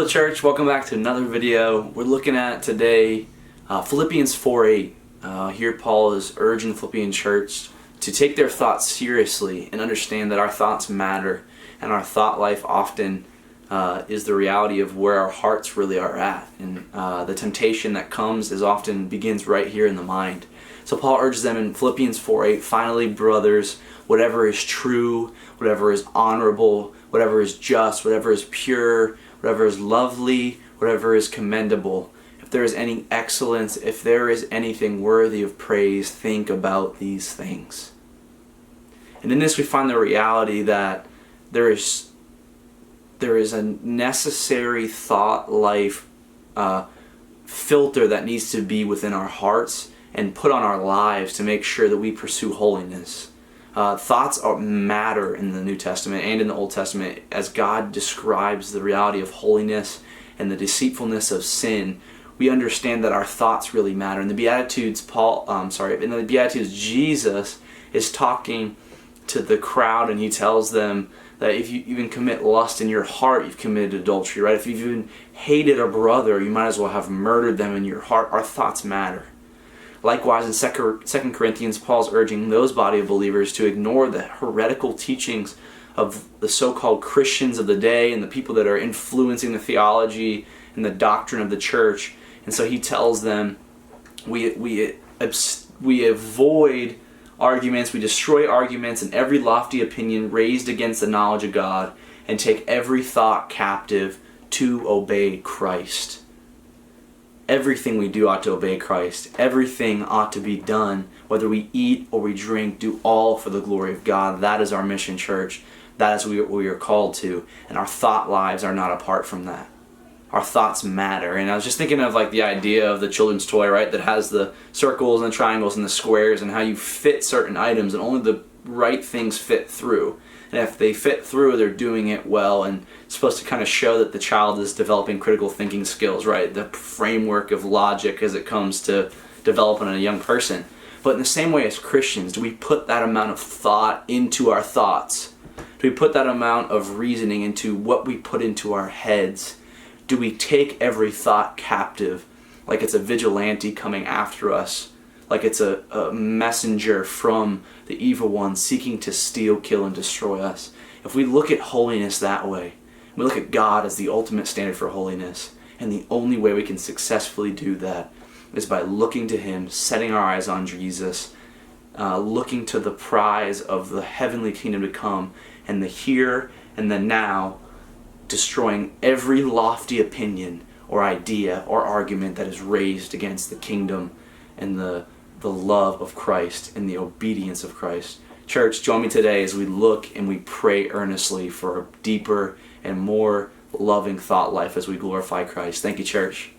Hello church, welcome back to another video. We're looking at today Philippians 4:8. Here Paul is urging the Philippian church to take their thoughts seriously and understand that our thoughts matter, and our thought life often is the reality of where our hearts really are at, and the temptation that comes begins right here in the mind. So Paul urges them in Philippians 4:8, finally brothers, whatever is true, whatever is honorable, whatever is just, whatever is pure, whatever is lovely, whatever is commendable, if there is any excellence, if there is anything worthy of praise, think about these things. And in this we find the reality that there is a necessary thought life filter that needs to be within our hearts and put on our lives to make sure that we pursue holiness. Thoughts matter in the New Testament and in the Old Testament as God describes the reality of holiness and the deceitfulness of sin. We understand that our thoughts really matter. In the Beatitudes, Jesus is talking to the crowd, and he tells them that if you even commit lust in your heart, you've committed adultery, right? If you've even hated a brother, you might as well have murdered them in your heart. Our thoughts matter. Likewise, in 2 Corinthians, Paul's urging those body of believers to ignore the heretical teachings of the so-called Christians of the day and the people that are influencing the theology and the doctrine of the church. And so he tells them, we avoid arguments, we destroy arguments and every lofty opinion raised against the knowledge of God, and take every thought captive to obey Christ. Everything we do ought to obey Christ. Everything ought to be done, whether we eat or we drink, do all for the glory of God. That is our mission, church. That is what we are called to. And our thought lives are not apart from that. Our thoughts matter. And I was just thinking of like the idea of the children's toy, right? That has the circles and the triangles and the squares, and how you fit certain items and only the right things fit through. And if they fit through, they're doing it well, and it's supposed to kind of show that the child is developing critical thinking skills, right? The framework of logic as it comes to developing a young person. But in the same way as Christians, do we put that amount of thought into our thoughts? Do we put that amount of reasoning into what we put into our heads? Do we take every thought captive like it's a vigilante coming after us? Like it's a messenger from the evil one seeking to steal, kill, and destroy us. If we look at holiness that way, we look at God as the ultimate standard for holiness, and the only way we can successfully do that is by looking to Him, setting our eyes on Jesus, looking to the prize of the heavenly kingdom to come, and the here and the now, destroying every lofty opinion or idea or argument that is raised against the kingdom and the love of Christ and the obedience of Christ. Church, join me today as we look and we pray earnestly for a deeper and more loving thought life as we glorify Christ. Thank you, church.